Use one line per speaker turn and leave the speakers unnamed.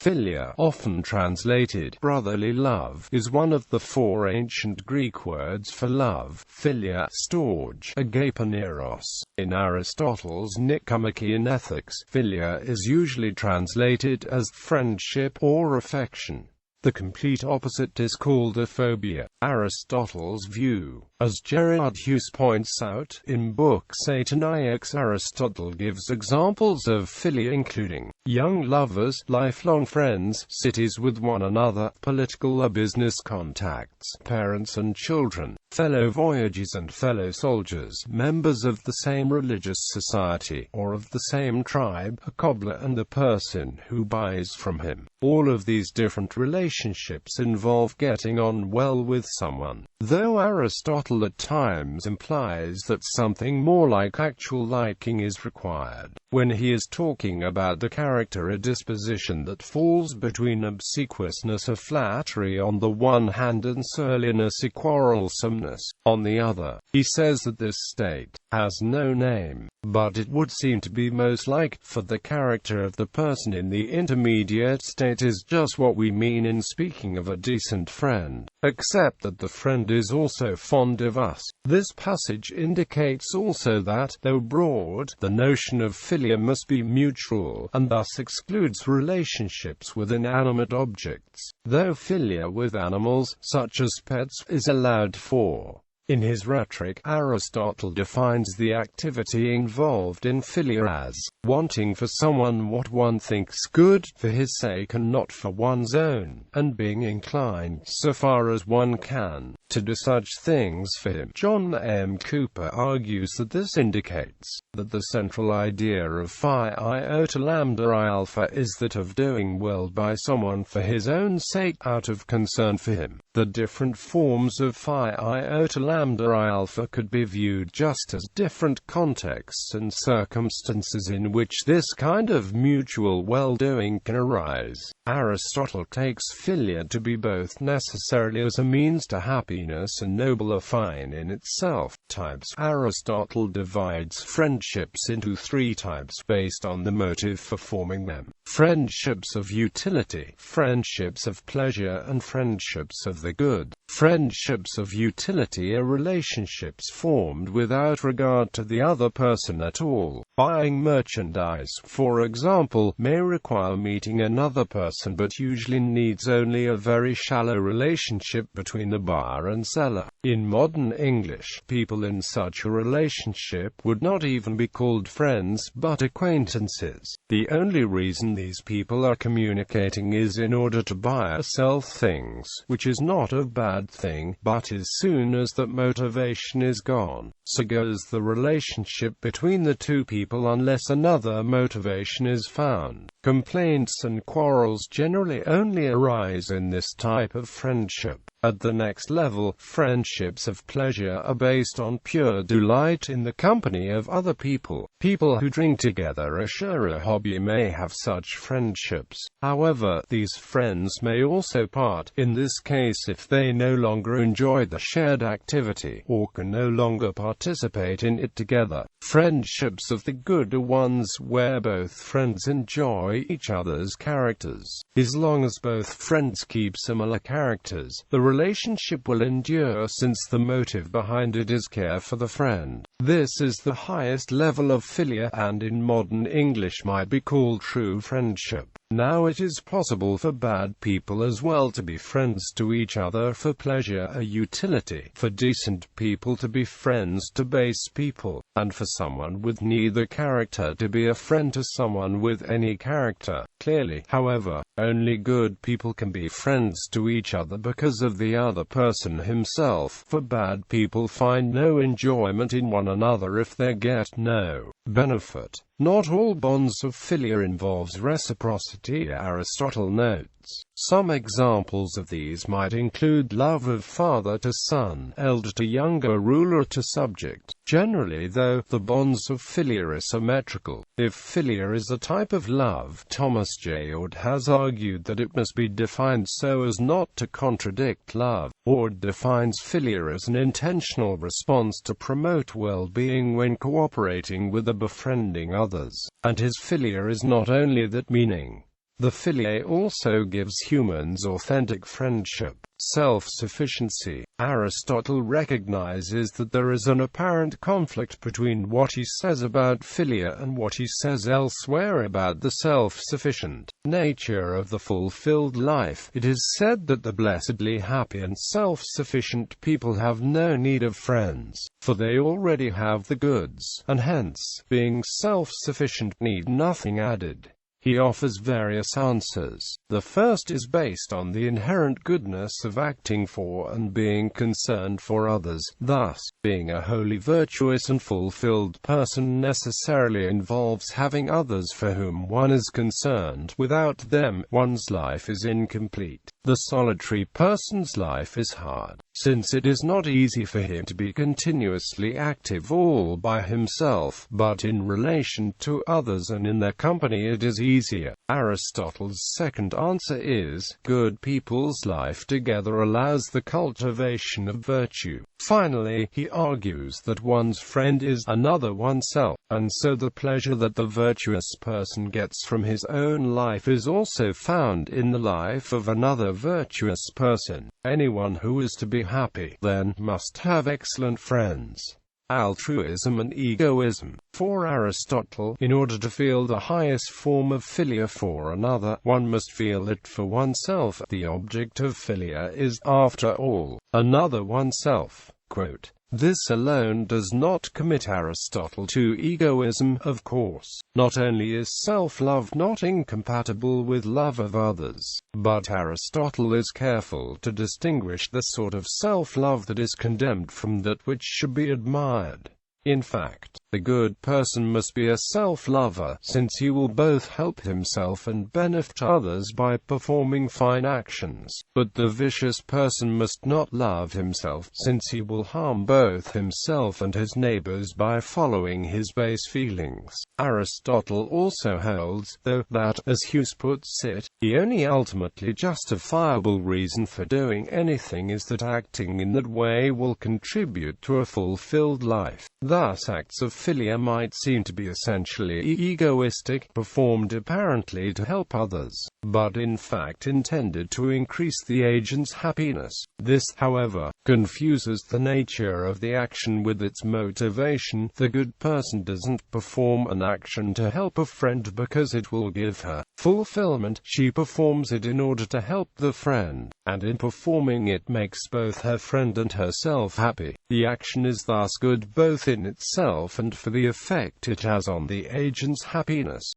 Philia, often translated brotherly love, is one of the four ancient Greek words for love: philia, storge, agape and eros. In Aristotle's Nicomachean ethics, philia is usually translated as friendship or affection. The complete opposite is called a phobia. Aristotle's view, as Gerard Hughes points out in book Satan-ix, Aristotle gives examples of philia including young lovers, lifelong friends, cities with one another, political or business contacts, parents and children, fellow voyagers and fellow soldiers, members of the same religious society, or of the same tribe, a cobbler and the person who buys from him. All of these different relationships involve getting on well with someone, though Aristotle at times implies that something more like actual liking is required. When he is talking about the character, a disposition that falls between obsequiousness or flattery on the one hand and surliness or quarrelsomeness on the other, he says that this state has no name, but it would seem to be most like, for the character of the person in the intermediate state is just what we mean in speaking of a decent friend, except that the friend is also fond of us. This passage indicates also that, though broad, the notion of philia must be mutual, and thus excludes relationships with inanimate objects, though philia with animals, such as pets, is allowed for. In his Rhetoric, Aristotle defines the activity involved in philia as wanting for someone what one thinks good, for his sake and not for one's own, and being inclined, so far as one can, to do such things for him. John M. Cooper argues that this indicates that the central idea of phi iota lambda I alpha is that of doing well by someone for his own sake, out of concern for him. The different forms of phi iota lambda I alpha could be viewed just as different contexts and circumstances in which this kind of mutual well-doing can arise. Aristotle takes philia to be both necessarily as a means to happiness and noble or fine in itself. Types. Aristotle divides friendships into three types based on the motive for forming them: friendships of utility, friendships of pleasure, and friendships of the good. Friendships of utility are relationships formed without regard to the other person at all. Buying merchandise, for example, may require meeting another person but usually needs only a very shallow relationship between the buyer and seller. In modern English, people in such a relationship would not even be called friends, but acquaintances. The only reason these people are communicating is in order to buy or sell things, which is not a bad thing, but as soon as that motivation is gone, so goes the relationship between the two people unless another motivation is found. Complaints and quarrels generally only arise in this type of friendship. At the next level, friendships of pleasure are based on pure delight in the company of other people. People who drink together or share a hobby may have such friendships. However, these friends may also part, in this case if they no longer enjoy the shared activity, or can no longer participate in it together. Friendships of the good are ones where both friends enjoy each other's characters. As long as both friends keep similar characters, the relationship will endure, since the motive behind it is care for the friend. This is the highest level of philia, and in modern English might be called true friendship. Now it is possible for bad people as well to be friends to each other for pleasure or utility, for decent people to be friends to base people, and for someone with neither character to be a friend to someone with any character. Clearly, however, only good people can be friends to each other because of the other person himself, for bad people find no enjoyment in one another if they get no benefit. Not all bonds of philia involves reciprocity, Aristotle notes. Some examples of these might include love of father to son, elder to younger, ruler to subject. Generally, though, the bonds of philia are symmetrical. If philia is a type of love, Thomas J. Ord has argued that it must be defined so as not to contradict love. Ord defines philia as an intentional response to promote well-being when cooperating with or befriending others, and his philia is not only that meaning. The Philia also gives humans authentic friendship, self-sufficiency. Aristotle recognizes that there is an apparent conflict between what he says about Philia and what he says elsewhere about the self-sufficient nature of the fulfilled life. It is said that the blessedly happy and self-sufficient people have no need of friends, for they already have the goods, and hence, being self-sufficient, need nothing added. He offers various answers. The first is based on the inherent goodness of acting for and being concerned for others. Thus, being a wholly virtuous and fulfilled person necessarily involves having others for whom one is concerned. Without them, one's life is incomplete. The solitary person's life is hard, since it is not easy for him to be continuously active all by himself, but in relation to others and in their company it is easier. Aristotle's second answer is, good people's life together allows the cultivation of virtue. Finally, he argues that one's friend is another oneself, and so the pleasure that the virtuous person gets from his own life is also found in the life of another virtuous person. Anyone who is to be happy, then, must have excellent friends. Altruism and egoism. For Aristotle, in order to feel the highest form of philia for another, one must feel it for oneself. The object of philia is, after all, another oneself. Quote, this alone does not commit Aristotle to egoism, of course. Not only is self-love not incompatible with love of others, but Aristotle is careful to distinguish the sort of self-love that is condemned from that which should be admired. In fact, the good person must be a self-lover, since he will both help himself and benefit others by performing fine actions. But the vicious person must not love himself, since he will harm both himself and his neighbors by following his base feelings. Aristotle also holds, though, that, as Hughes puts it, the only ultimately justifiable reason for doing anything is that acting in that way will contribute to a fulfilled life. Thus, acts of philia might seem to be essentially egoistic, performed apparently to help others, but in fact intended to increase the agent's happiness. This, however, confuses the nature of the action with its motivation. The good person doesn't perform an action to help a friend because it will give her fulfillment. She performs it in order to help the friend, and in performing it makes both her friend and herself happy. The action is thus good both in itself and for the effect it has on the agent's happiness.